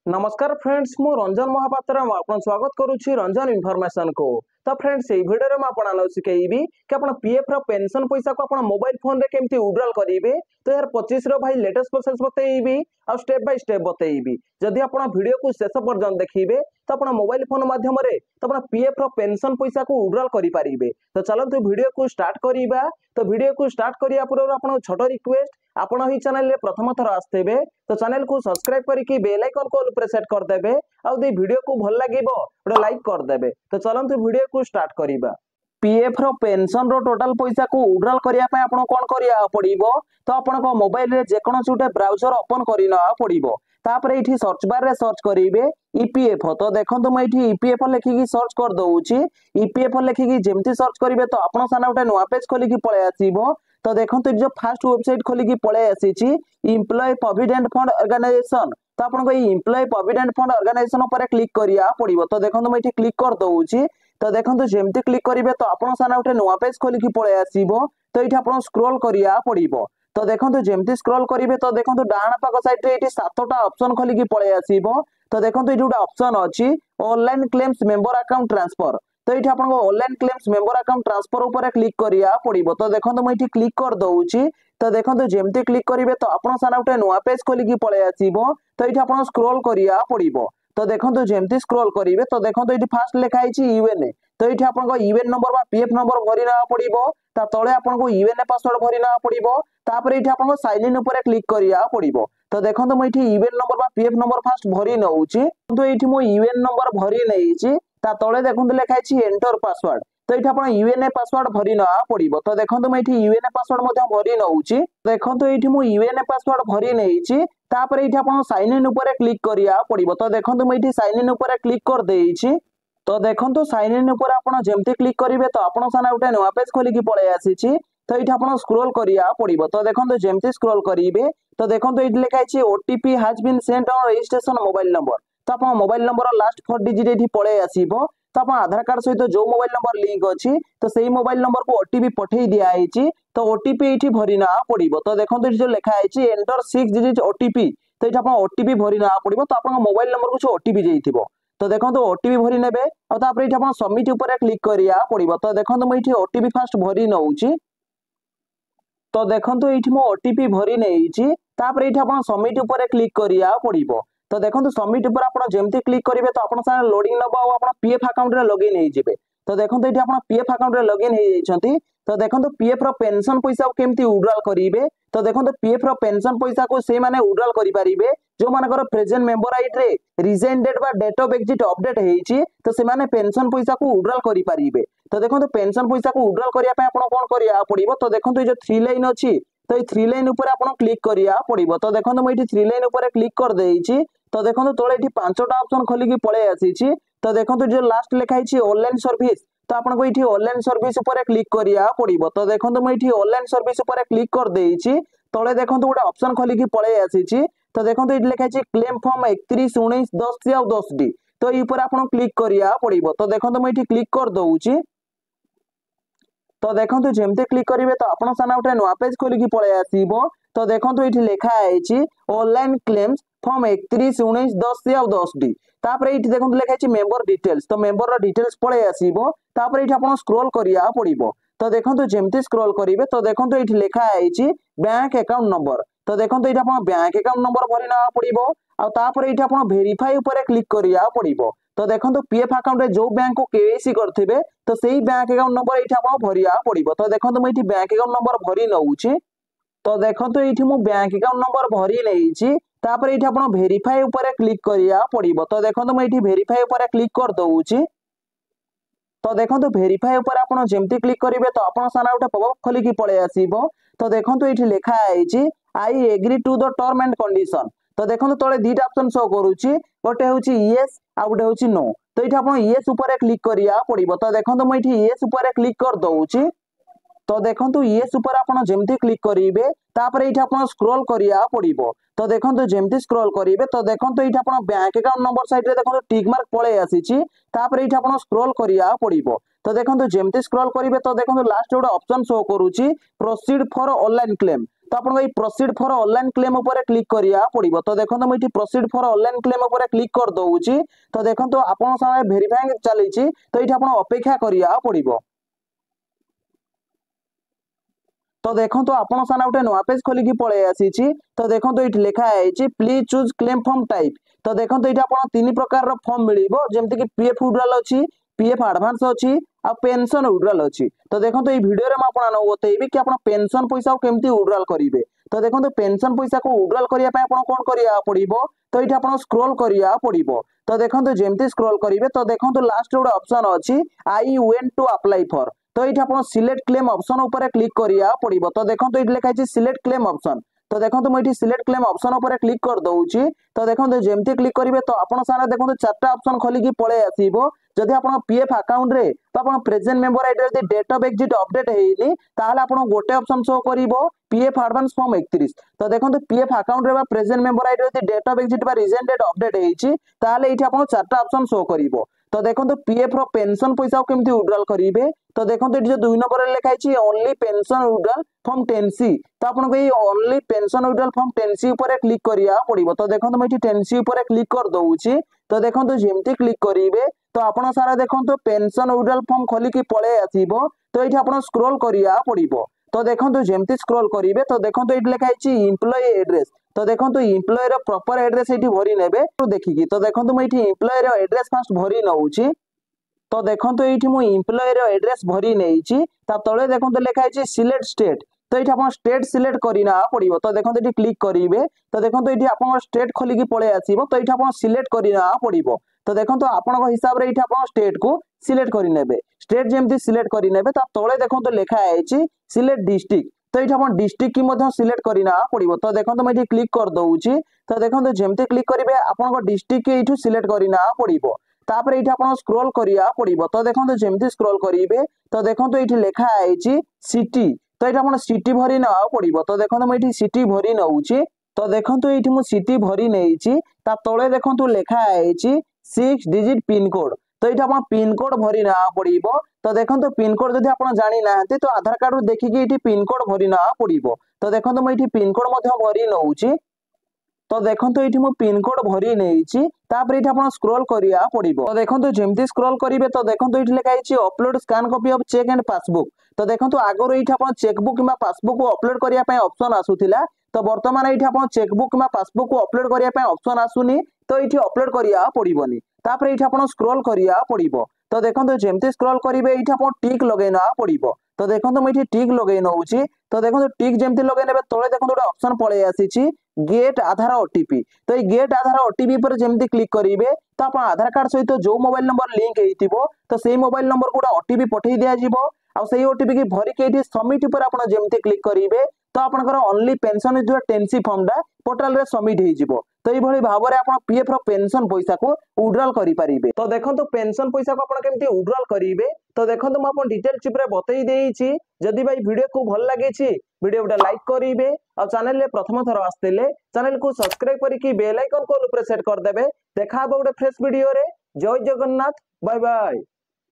नमस्कार फ्रेंड्स मु रंजन महापात्र आपन स्वागत करुछि रंजन इन्फॉर्मेशन को। तो फ्रेंड्स ये वीडियो में आपन शिखेबी कि आपन पीएफ रो पेंशन पैसा को आपन मोबाइल फोन रे केमती विड्रॉल करिवे। तो यार 25 रो भाई लेटेस्ट प्रोसेस बतेइबी और स्टेप बाय स्टेप बतेइबी। जदि आपन वीडियो को शेष पर्यंत देखिबे तो आपन मोबाइल फोन माध्यम रे तो आपन पीएफ रो पेंशन पैसा को विड्रॉल करि पारिबे। तो चलंतु वीडियो को स्टार्ट करिबा। तो वीडियो को स्टार्ट करिया पूर्व आपन छोटो रिक्वेस्ट आपण ही चैनल रे प्रथम थर आस्तेबे तो चैनल को सब्सक्राइब करके बेल आइकन को ऊपर सेट कर देबे और दे वीडियो को भल लागिबो ओडा लाइक कर देबे। तो चलंतु वीडियो को स्टार्ट करिबा। पीएफ रो पेंशन रो टोटल पैसा को विड्रॉल करिया पय आपण कोन करिया पड़िबो। तो आपण को मोबाइल रे जे कोन छुटे ब्राउजर ओपन करिना पड़िबो। तापरे इठी सर्च बार रे सर्च करिवे ईपीएफ। तो देखंतु मैं इठी ईपीएफ लिखिकी सर्च कर दउची। ईपीएफ लिखिकी जेमती सर्च करिवे तो आपण साना उठे नुवा पेज खोलिकी पळे आसीबो। तो देखंतु जो फर्स्ट वेबसाइट खोलिकी पळे आसीची एम्प्लॉय प्रोविडेंट फंड ऑर्गेनाइजेशन। तो आपण को एम्प्लॉय प्रोविडेंट फंड ऑर्गेनाइजेशन ऊपर क्लिक करिया पड़िबो। तो देखंतु मैं इठी क्लिक कर दउची। तो देखंतु जेमती क्लिक करिवे तो आपण साना उठे नुवा पेज खोलिकी पळे आसीबो। तो इठी आपण स्क्रॉल करिया पड़िबो। तो देखंतु जेमती स्क्रॉल करिवे तो देखंतु डाहाण पाक साइड रे इठी 7टा ऑप्शन खोलिकी पळे आसीबो। तो देखंतु इठी उडा ऑप्शन अछि online claims member account transfer. तो ये आपन online claims member account transfer ऊपर क्लिक करिया पड़िबो। तो देखंतु मैं इठी क्लिक कर दउची। तो देखंतु जेमती क्लिक करिवे तो आपन साना उठे नुवा पेज खोलिकी पळे आसीबो। तो इठी आपन स्क्रॉल करिया पड़िबो। तो देखंतु जेमती स्क्रॉल करिवे तो देखंतु इठी फर्स्ट लिखा आइछि यूएनए। तो इठी आपन को यूएन नंबर बा पीएफ नंबर भरिना पड़िबो। ता तळे आपन को यूएनए पासवर्ड भरिना पड़िबो। तापर इठी आपन को साइन इन ऊपर क्लिक करिया पड़िबो। तो देखंतु मैं इठी यूएन नंबर बा पीएफ नंबर फर्स्ट भरि नउची। तो इठी मो यूएन नंबर भरि नैछि। ता तळे देखंतु लिखा आइछि एंटर पासवर्ड। तो इठी आपण यूएनए पासवर्ड भरि ना पड़िबो। तो देखंतु मैं इठी यूएनए पासवर्ड मध्ये भरि नउची। देखंतु इठी मो यूएनए पासवर्ड भरि नैछि। तापर इठी आपण साइन इन ऊपर क्लिक करिया पड़िबो। तो देखंतु मैं इठी साइन इन ऊपर क्लिक कर देइछि। तो देखंतु साइन इन ऊपर आपण जेमते क्लिक करिवे तो आपण साना उठे नुवा पेज खोलिकी पळे आसीछि। तो इठी आपण स्क्रॉल करिया पड़िबो। तो देखंतु जेमते स्क्रॉल करिवे तो देखंतु इठी लिखा आइछि OTP has been sent on registration mobile number. तो आपण मोबाइल नंबर लास्ट 4 डिजिट एठी पळे आसीबो। तो आपण आधार कार्ड सहित जो मोबाइल नंबर लिंक अछि तो सेही मोबाइल नंबर को ओटीपी पठेई दिया आइछि। तो ओटीपी एठी भरिना पड़िबो। तो देखंतु जो लिखा आइछि एंटर 6 डिजिट ओटीपी। तो एठी आपण ओटीपी भरिना पड़िबो। तो आपण मोबाइल नंबर को ओटीपी जेइथिबो। तो देखंतु ओटीपी भरि नेबे और तापर एठी आपण सबमिट ऊपर क्लिक करिया पड़िबो। तो देखंतु मैं एठी ओटीपी फर्स्ट भरि नउची। तो देखंतु एठी मो ओटीपी भरि नेइछि। तापर एठी आपण सबमिट ऊपर क्लिक करिया पड़िबो। तो देखंतु सबमिट ऊपर आपण जेमती क्लिक करिवे तो आपण सारा लोडिंग नबो और आपण पीएफ अकाउंट रे लॉगिन हे जिवे। तो देखंतु एठी आपण पीएफ अकाउंट रे लॉगिन हे जाइछंती। तो देखंतु पीएफ रो पेंशन पैसा केमती विड्रॉल करिवे। तो देखंतु पीएफ रो पेंशन पैसा को से माने विड्रॉल करि पारिबे जो मानकर प्रेजेंट मेंबर आईडी रे रिजाइन डेट बा डेट ऑफ एग्जिट अपडेट हेइछि। तो से माने पेंशन पैसा को विड्रॉल करि पारिबे। तो देखंतु पेंशन पैसा को विड्रॉल करिया पे आपण कोन करिया पड़िबो। तो देखंतु ए जो 3 लाइन अछि तो ए 3 लाइन ऊपर आपण क्लिक करिया पड़िबो। तो देखंतु मैं एठी 3 लाइन ऊपर क्लिक कर देइछि। तो देखंतु तळे एठी 5टा ऑप्शन खोलिकी पळे आसीछि। तो देखंतु जो लास्ट लिखा आइछि ऑनलाइन सर्विस। तो आपण को एठी ऑनलाइन सर्विस ऊपर क्लिक करिया पड़िबो। तो देखंतु मैं एठी ऑनलाइन सर्विस ऊपर क्लिक कर देइछि। तळे देखंतु गोटे ऑप्शन खोलिकी पळे आसीछि। तो देखंतु एठी लिखा आइछि क्लेम फॉर्म 31 19 10 सी और 10 डी। तो ई ऊपर आपण क्लिक करिया पड़िबो। तो देखंतु मैं एठी क्लिक कर दउछि। तो देखंतु जेमते क्लिक करिवे तो आपण साना उठे नुवा पेज खोलिकी पळे आसीबो। तो देखंतु एठी लिखा आइछि ऑनलाइन क्लेम्स फॉर्म 31 19 10 सी और 10 डी। तापर एठी देखंतु लिखा आइछि मेंबर डिटेल्स। तो मेंबर रो डिटेल्स पळे आसीबो। तापर एठी आपण स्क्रॉल करिया पड़िबो। तो देखंतु जेमते स्क्रॉल करिवे तो देखंतु एठी लिखा आइछि बैंक अकाउंट नंबर। तो देखंतु एठी आपण बैंक अकाउंट नंबर भरिना पड़िबो। आ तापर एठी आपण वेरीफाई ऊपर क्लिक करिया पड़िबो। तो देखंतु पीएफ अकाउंट रे जो बैंक को केवाईसी करथिबे तो सेही बैंक अकाउंट नंबर एठी आपण भरिया पड़िबो। तो देखंतु मैं एठी बैंक अकाउंट नंबर भरि नउछि। तो देखंतु एठी मु बैंक अकाउंट नंबर भरि नैछि। तापर एठी आपण वेरीफाई ऊपर क्लिक करिया पड़िबो। तो देखंतु मैं एठी वेरीफाई ऊपर क्लिक कर दउछि। तो देखंतु वेरीफाई ऊपर आपण जेमती क्लिक करिवे तो आपण साना उठे पॉपअप खोलिकी पळे आसीबो। तो देखंतु एठी लिखा आइछि I agree to the term and condition. तो देखंतु तळे दीटा ऑप्शन शो करूछि गोटे होछि यस आ गोटे होछि नो। तो एठी आपण यस ऊपर क्लिक करिया पड़िबो। तो देखंतु मैं एठी यस ऊपर क्लिक कर दउछि। तो देखंतु यस ऊपर आपण जेमती क्लिक करिवे तापर एठी आपण स्क्रॉल करिया पड़िबो। तो देखंतु जेमती स्क्रॉल करिवे तो देखंतु एठी आपण बैंक अकाउंट नंबर साइड रे देखंतु टिक मार्क पळे आसीछि। तापर एठी आपण स्क्रॉल करिया पड़िबो। तो देखंतु जेमती स्क्रॉल करिवे तो देखंतु लास्ट गोटे ऑप्शन शो करूछि प्रोसीड फॉर ऑनलाइन क्लेम। तो आपको ये प्रोसीड फॉर ऑनलाइन क्लेम ऊपर क्लिक करिया पड़िबो। तो देखंतु मैं प्रोसीड फॉर ऑनलाइन क्लेम ऊपर क्लिक कर दउची। तो देखंतु आपन सामने वेरीफाइंग चलीची। तो एठी आपन अपेक्षा करिया पड़िबो। तो देखो आपण सामने गोटे नुआ पेज खोलिकी पळै आसीची। तो देखो ये लिखा है please choose claim form type. तो देखो ये आपन तीन प्रकार रो फॉर्म मिलिबो जेमति कि पीएफ विड्रॉल अछि, पीएफ एडवांस अछि आ पेंशन विड्रॉल अछि। तो देखो ये वीडियो रे म आपण बतैबी कि आपण पेंशन पैसा को केमति विड्रॉल करिवे। तो देखो पेंशन पैसा को विड्रॉल करिया पय आपण कोन करिया पड़िबो। तो ये आपण स्क्रॉल करिया पड़िबो। तो देखो जेमति स्क्रॉल करिवे तो देखो लास्ट गोटे ऑप्शन अछि I went to apply for. तो ये आप सिलेक्ट क्लेम ऑप्शन ऊपर क्लिक करिया पड़िबो। तो देखो ये लिखा है सिलेक्ट क्लेम ऑप्शन। तो देखो मुझे सिलेक्ट क्लेम ऑप्शन ऊपर क्लिक कर दउची। तो देखो जेमती क्लिक करिवे तो आपण सारा देखो चारटा ऑप्शन खोलिकी पळे आसीबो। जदि आपण पीएफ अकाउंट रे तो आपण प्रेजेंट मेंबर आईडी रे डेट ऑफ एग्जिट अपडेट हेइनी ताहाले आपण गोटे ऑप्शन शो करिवो पीएफ एडवांस फॉर्म 31। तो देखो पीएफ अकाउंट रे बा प्रेजेंट मेंबर आईडी रे डेट ऑफ एग्जिट बा रिसेंट डेट अपडेट हेइची ताहाले एठी आपण चारटा ऑप्शन शो करिवो। तो देखो पीएफ रो पेंशन पैसा को केमती विड्रॉल करिवे। तो देखो ये जो 2 नंबर लिखा है only pension withdrawal form 10C। तो आपको ये only pension withdrawal form 10C ऊपर क्लिक करिया पड़िबो। तो देखो मैं 10C ऊपर क्लिक कर दउची। तो देखो जेमती क्लिक करिवे तो आपण सारा देखो पेंशन विड्रॉल फॉर्म खोलिकी पळे आसीबो। तो ये आपण स्क्रॉल करिया पड़िबो। तो देखो जेमती स्क्रॉल करिवे तो देखो ये लिखा है एम्प्लॉय एड्रेस। तो देखो एम्प्लॉय रो प्रॉपर एड्रेस एठी भरी नेबे। तो देखिकी तो देखो मैं एम्प्लॉय रो एड्रेस फर्स्ट भरी नउची। तो देखो ये मु एम्प्लॉय रो एड्रेस भरी नेइची। ता तळे देखो लिखा है सिलेक्ट स्टेट। तो ये आप स्टेट सिलेक्ट करना पड़िबो। तो देखो ये क्लिक करिवे तो देखो ये आप स्टेट खोलिकी पळे आसीबो। तो ये आप सिलेक्ट करना पड़िबो। तो देखो आपन हिसाब रे आप स्टेट को सिलेक्ट करिनेबे। स्टेट जेमती सिलेक्ट करिनेबे ता तळे देखो लिखा है सिलेक्ट डिस्ट्रिक्ट। तो ये आप डिस्ट्रिक्ट की मध्य सिलेक्ट करना पड़िबो। तो देखो मैं ये क्लिक कर दउची। तो देखो जेमती क्लिक करिवे आपन डिस्ट्रिक्ट के एठू सिलेक्ट करना पड़िबो। तापर ये आप स्क्रॉल करिया पड़िबो। तो देखो जेमती स्क्रॉल करिवे तो देखो ये लिखा है सिटी। तो ये आप सिटी भरी ना पड़िबो। तो देखो मैं सिटी भरी नउची। तो देखो ये मु सिटी भरी नेइची। ता तळे देखो लिखा है 6 डिजिट पिन कोड। तो ये आप पिन कोड भरी ना पड़िबो। तो देखो पिन कोड जदि आप जानि नाहंती तो आधार कार्ड देखिकी ये पिन कोड भरी ना पड़िबो। तो देखो मैं पिन कोड मध्य भरी नउची। तो देखो ये मु पिन कोड भरी नेइची। तापर ये आप स्क्रॉल करिया पड़िबो। तो देखो जेमती स्क्रॉल करिवे तो देखो ये लिखा है upload scan copy of cheque and passbook. तो देखो आगरो ये आप चेकबुक किंबा पासबुक को अपलोड करिया पय ऑप्शन आसुथिला। तो वर्तमान ये आप चेकबुक किंबा पासबुक को अपलोड करिया पय ऑप्शन आसुनी। तो ये अपलोड करिया पड़िबोनी। तापर ये आप स्क्रॉल करिया पड़िबो। तो देखो जेमती स्क्रॉल करिवे ये आप टिक लगेना पड़िबो। तो देखो मैं टिक लगे नउची। तो देखो टिक जेमती लगे नेबे तळे देखो गोटे ऑप्शन पळे आसीची गेट आधार ओटीपी। तो ये गेट आधार ओटीपी पर जेमती क्लिक करिवे तो आप आधार कार्ड सहित जो मोबाइल नंबर लिंक हेइतिबो तो सेही मोबाइल नंबर को ओटीपी पठेई दिया जिवो। आ सेही ओटीपी की भरी के सबमिट पर आप जेमती क्लिक करिवे तो आपनकर ओनली पेंशन जो 10C फॉर्म टा पोर्टल रे सबमिट हो जिवो। तो ये भली भाव में आप पीएफ रो पेंशन पैसा को विड्रॉल करि परिबे। तो देखो पेंशन पैसा को आपण केमती विड्रॉल करिवे। तो देखो मैं आपन डिटेल चिप रे बतई देइची। जदि भाई वीडियो को भल लागिछि वीडियो उडा लाइक करिवे और चैनल रे प्रथम थर आस्तेले चैनल को सब्सक्राइब करिकी बेल आइकन को ऊपर सेट कर देबे। देखा गोटे फ्रेश वीडियो रे। जय जगन्नाथ। Bye bye.